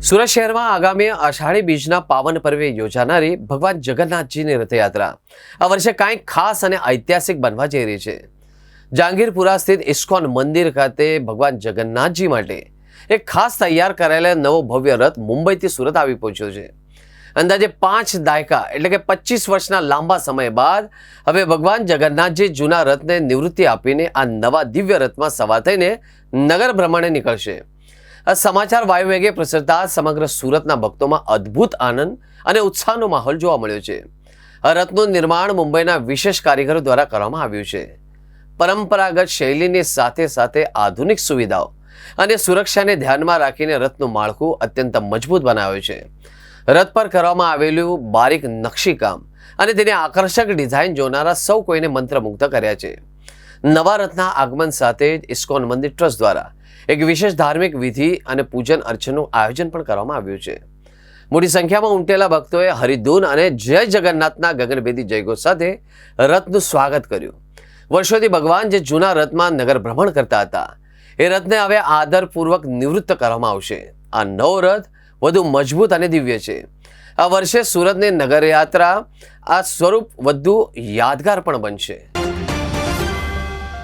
સુરત શહેરમાં આગામી અષાઢી બીજના પાવન પર્વે યોજાનારી ભગવાન જગન્નાથજીની રથયાત્રા આ વર્ષે કાંઈક ખાસ અને ઐતિહાસિક બનવા જઈ રહી છે। જહાંગીરપુરા સ્થિત ઇસ્કોન મંદિર ખાતે ભગવાન જગન્નાથજી માટે એક ખાસ તૈયાર કરાયેલો નવો ભવ્ય રથ મુંબઈથી સુરત આવી પહોંચ્યો છે। અંદાજે 5 દાયકા એટલે કે 25 વર્ષના લાંબા સમય બાદ હવે ભગવાન જગન્નાથજી જૂના રથને નિવૃત્તિ આપીને આ નવા દિવ્ય રથમાં સવાર થઈને નગર ભ્રમણે નીકળશે। આ સમાચાર વાયુવેગે પ્રસરતા સમગ્ર સુરતના ભક્તોમાં અદ્ભુત આનંદ અને ઉત્સાહનો માહોલ જોવા મળ્યો છે। આ રથનું નિર્માણ મુંબઈના વિશેષ કારીગરો દ્વારા કરવામાં આવ્યું છે। પરંપરાગત શૈલીની સાથે સાથે આધુનિક સુવિધાઓ અને સુરક્ષાને ધ્યાનમાં રાખીને રથનું માળખું અત્યંત મજબૂત બનાવ્યું છે। રથ પર કરવામાં આવેલું બારીક નકશીકામ અને તેની આકર્ષક ડિઝાઇન જોનારા સૌ કોઈને મંત્રમુગ્ધ કર્યા છે। નવા રથના આગમન સાથે જ ઇસ્કોન મંદિર ટ્રસ્ટ દ્વારા એક વિશેષ ધાર્મિક વિધિ અને પૂજન અર્ચનનું આયોજન પણ કરવામાં આવ્યું છે। મોટી સંખ્યામાં ઉમટેલા ભક્તોએ હરિધૂન અને જય જગન્નાથના ગગનભેદી જયઘોષ સાથે રથનું સ્વાગત કર્યું। વર્ષોથી ભગવાન જે જૂના રથમાં નગર ભ્રમણ કરતા હતા એ રથને હવે આદરપૂર્વક નિવૃત્ત કરવામાં આવશે। આ નવો રથ વધુ મજબૂત અને દિવ્ય છે। આ વર્ષે સુરતની નગરયાત્રા આ સ્વરૂપ વધુ યાદગાર પણ બનશે।